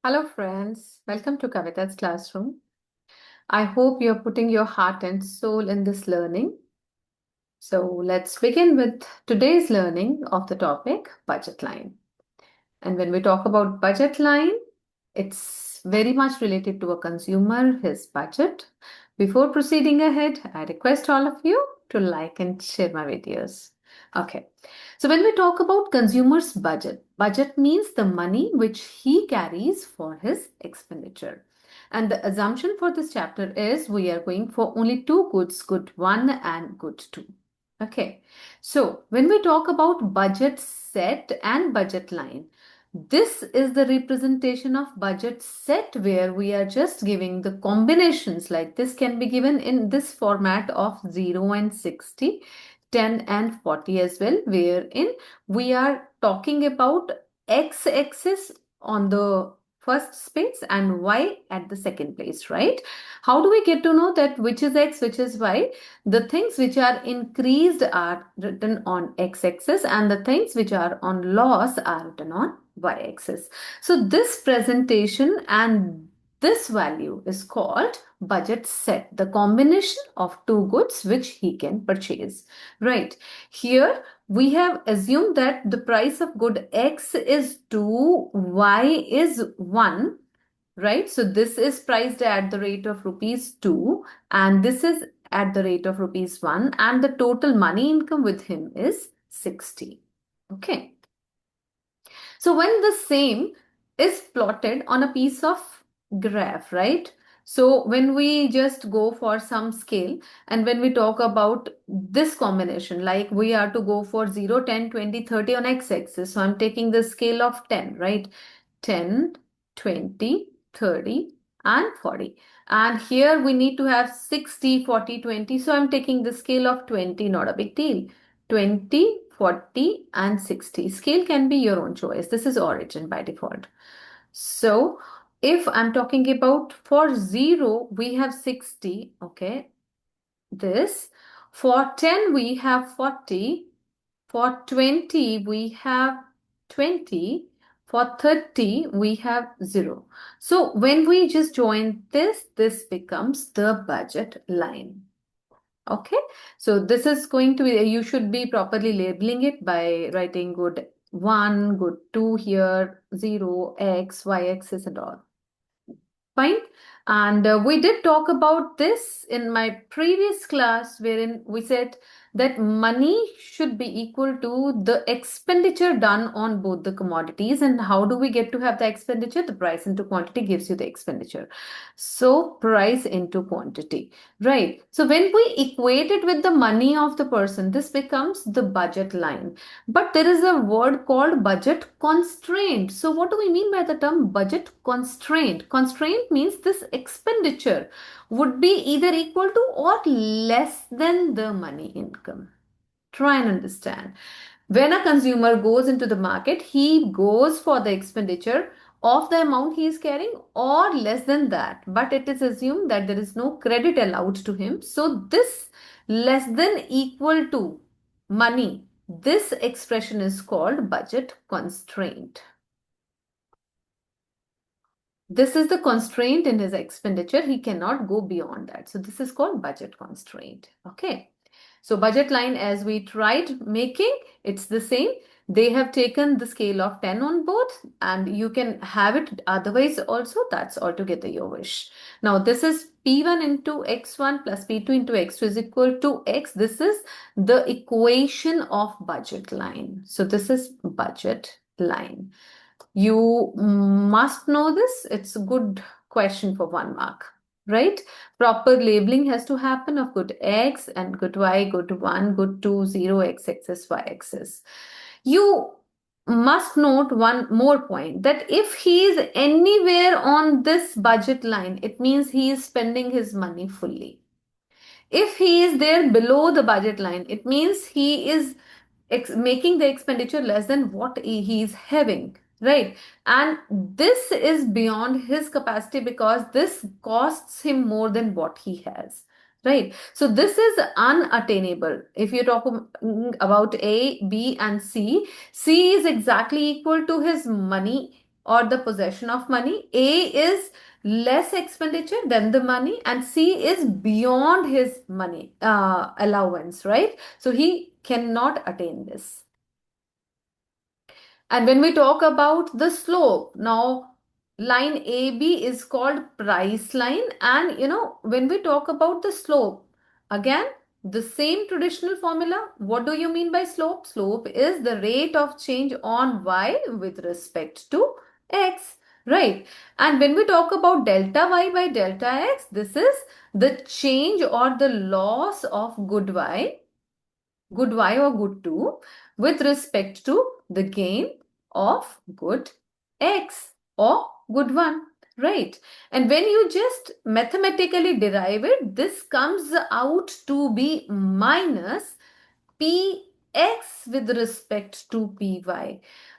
Hello, friends. Welcome to Kavita's classroom. I hope you're putting your heart and soul in this learning. So, let's begin with today's learning of the topic budget line. And when we talk about budget line, it's very much related to a consumer, his budget. Before proceeding ahead, I request all of you to like and share my videos. Okay. So when we talk about consumer's budget means the money which he carries for his expenditure. And the assumption for this chapter is we are going for only two goods, good one and good two. Okay. So when we talk about budget set and budget line, this is the representation of budget set where we are just giving the combinations, like this can be given in this format of 0 and 60, 10 and 40 as well, wherein we are talking about x-axis on the first space and y at the second place, right? How do we get to know that which is x, which is y? The things which are increased are written on x-axis and the things which are on loss are written on y-axis. So this presentation and this value is called budget set, the combination of two goods which he can purchase. Right. Here we have assumed that the price of good X is 2, Y is 1. Right. So this is priced at the rate of rupees 2 and this is at the rate of rupees 1 and the total money income with him is 60. Okay. So when the same is plotted on a piece of graph, right? So when we just go for some scale and when we talk about this combination, like we are to go for 0, 10, 20, 30 on x-axis. So I'm taking the scale of 10, right? 10, 20, 30 and 40. And here we need to have 60, 40, 20. So I'm taking the scale of 20, not a big deal. 20, 40 and 60. Scale can be your own choice. This is origin by default. So if I'm talking about for 0, we have 60. Okay. This. For 10, we have 40. For 20, we have 20. For 30, we have 0. So when we just join this becomes the budget line. Okay, so this is going to be, you should be properly labeling it by writing good 1, good 2 here, 0, x, y axis and all. Fine. And we did talk about this in my previous class wherein we said that money should be equal to the expenditure done on both the commodities. And how do we get to have the expenditure? The price into quantity gives you the expenditure. So price into quantity, right? So when we equate it with the money of the person, this becomes the budget line. But there is a word called budget constraint. So what do we mean by the term budget constraint? Constraint means this expenditure would be either equal to or less than the money income. Try and understand. When a consumer goes into the market, he goes for the expenditure of the amount he is carrying or less than that. But it is assumed that there is no credit allowed to him. So this less than equal to money, this expression is called budget constraint. This is the constraint in his expenditure. He cannot go beyond that. So this is called budget constraint. Okay. So budget line as we tried making, it's the same. They have taken the scale of 10 on both and you can have it otherwise also. That's altogether your wish. Now this is P1 into X1 plus P2 into X2 is equal to X. This is the equation of budget line. So this is budget line. You must know this. It's a good question for 1 mark, right? Proper labeling has to happen of good X and good Y, good 1, good 2, 0, X axis, Y axis. You must note one more point that if he is anywhere on this budget line, it means he is spending his money fully. If he is there below the budget line, it means he is making the expenditure less than what he is having, right? And this is beyond his capacity because this costs him more than what he has, right? So this is unattainable. If you talk about A, B and C, C is exactly equal to his money or the possession of money. A is less expenditure than the money, and C is beyond his money allowance, right? So he cannot attain this. And when we talk about the slope, now line AB is called price line. And when we talk about the slope, again, the same traditional formula. What do you mean by slope? Slope is the rate of change on Y with respect to X, right? And when we talk about delta Y by delta X, this is the change or the loss of good Y, good Y or good 2 with respect to the gain of good X or good 1, right? And when you just mathematically derive it, this comes out to be minus Px with respect to Py.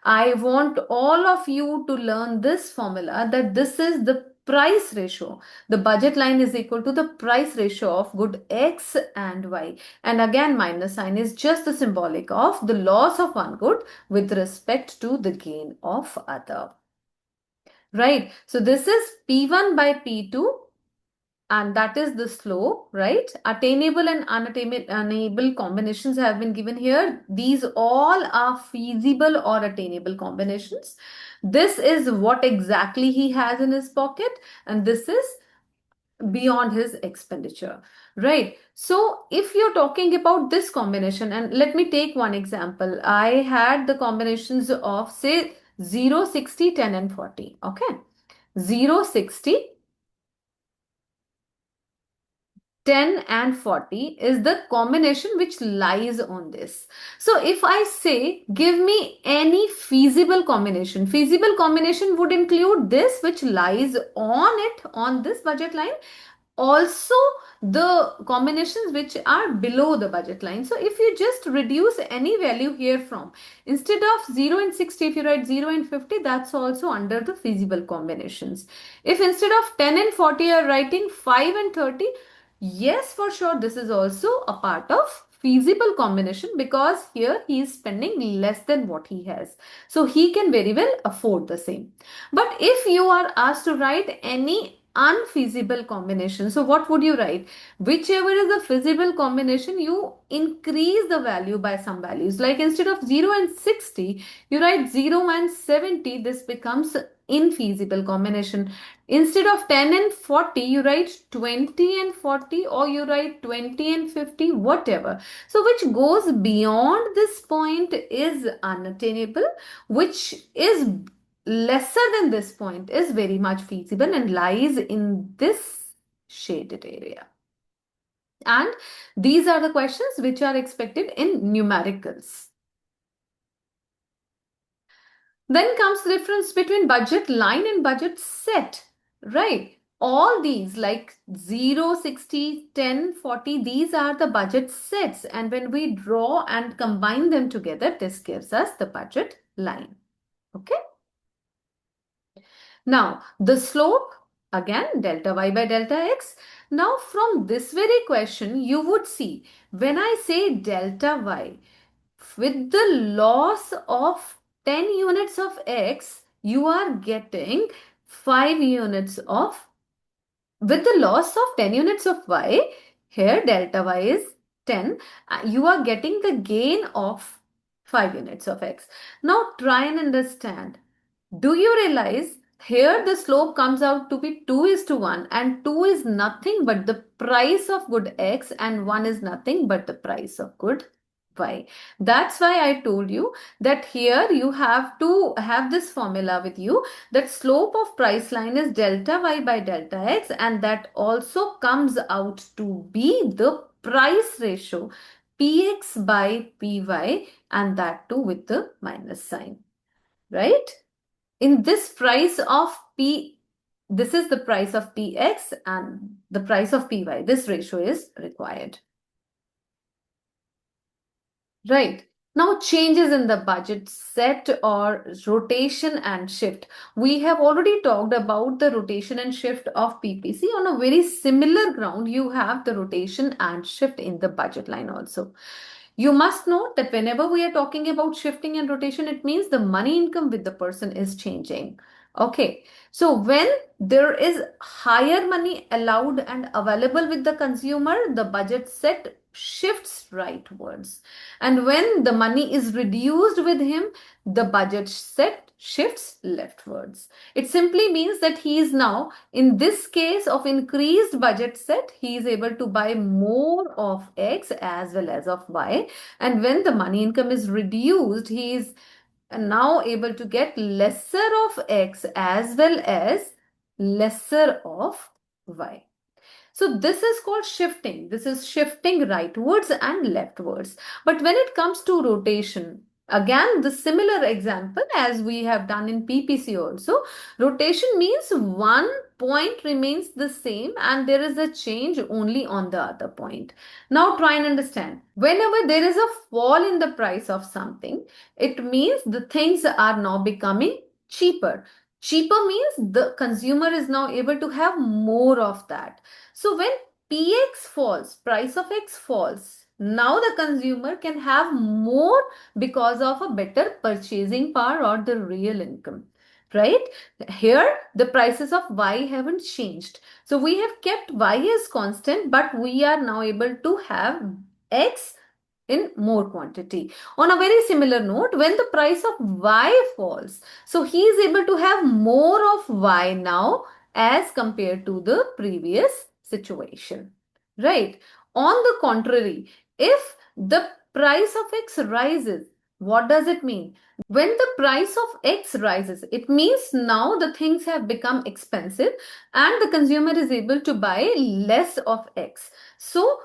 I want all of you to learn this formula, that this is the price ratio. The budget line is equal to the price ratio of good X and Y. And again, minus sign is just the symbolic of the loss of one good with respect to the gain of other. Right. So this is P1 by P2, and that is the slope, right? Attainable and unattainable combinations have been given here. These all are feasible or attainable combinations. This is what exactly he has in his pocket, and this is beyond his expenditure, right? So if you're talking about this combination, and let me take one example. I had the combinations of, say, 0, 60, 10 and 40. Okay, 0, 60, 10 and 40 is the combination which lies on this. So if I say, give me any feasible combination would include this which lies on it, on this budget line, also the combinations which are below the budget line. So if you just reduce any value here from, instead of 0 and 60, if you write 0 and 50, that's also under the feasible combinations. If instead of 10 and 40 you are writing 5 and 30, yes, for sure, this is also a part of feasible combination, because here he is spending less than what he has. So he can very well afford the same. But if you are asked to write any unfeasible combination, so what would you write? Whichever is the feasible combination, you increase the value by some values. Like instead of 0 and 60, you write 0 and 70. This becomes infeasible combination. Instead of 10 and 40, you write 20 and 40, or you write 20 and 50, whatever. So which goes beyond this point is unattainable, which is lesser than this point is very much feasible and lies in this shaded area. And these are the questions which are expected in numericals. Then comes the difference between budget line and budget set, right? All these like 0, 60, 10, 40, these are the budget sets. And when we draw and combine them together, this gives us the budget line. Okay. Now, the slope, again, delta y by delta x. Now, from this very question, you would see when I say delta y, with the loss of 10 units of x, you are getting 5 units of, with the loss of 10 units of y, here delta y is 10, you are getting the gain of 5 units of x. Now, try and understand. Do you realize here the slope comes out to be 2 is to 1, and 2 is nothing but the price of good x, and 1 is nothing but the price of good y. That's why I told you that here you have to have this formula with you, that slope of price line is delta y by delta x, and that also comes out to be the price ratio px by py, and that too with the minus sign, right? In this price of P, this is the price of Px and the price of Py. This ratio is required. Right. Now, changes in the budget set or rotation and shift. We have already talked about the rotation and shift of PPC. On a very similar ground, you have the rotation and shift in the budget line also. You must note that whenever we are talking about shifting and rotation, it means the money income with the person is changing. Okay, so when there is higher money allowed and available with the consumer, the budget set shifts rightwards. And when the money is reduced with him, the budget set shifts leftwards. It simply means that he is now, in this case of increased budget set, he is able to buy more of X as well as of Y. And when the money income is reduced, he is now able to get lesser of X as well as lesser of Y. So this is called shifting. This is shifting rightwards and leftwards. But when it comes to rotation, again, the similar example as we have done in PPC also, rotation means one point remains the same and there is a change only on the other point. Now try and understand. Whenever there is a fall in the price of something, it means the things are now becoming cheaper. Cheaper means the consumer is now able to have more of that. So when PX falls, price of X falls, now the consumer can have more because of a better purchasing power or the real income. Right? Here, the prices of Y haven't changed. So we have kept Y as constant, but we are now able to have X in more quantity. On a very similar note, when the price of Y falls, so he is able to have more of Y now as compared to the previous situation. Right? On the contrary, if the price of X rises, what does it mean? When the price of X rises, it means now the things have become expensive and the consumer is able to buy less of X. So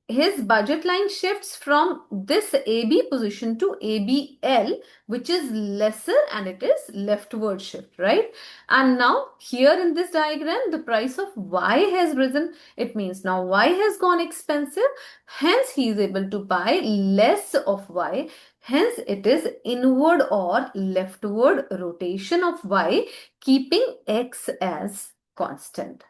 his budget line shifts from this AB position to ABL, which is lesser and it is leftward shift, right? And now here in this diagram, the price of Y has risen. It means now Y has gone expensive. Hence, he is able to buy less of Y. Hence, it is inward or leftward rotation of Y, keeping X as constant.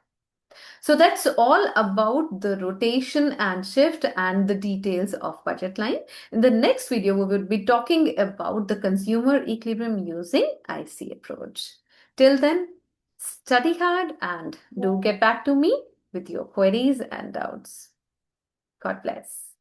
So that's all about the rotation and shift and the details of budget line. In the next video, we will be talking about the consumer equilibrium using IC approach. Till then, study hard and do get back to me with your queries and doubts. God bless.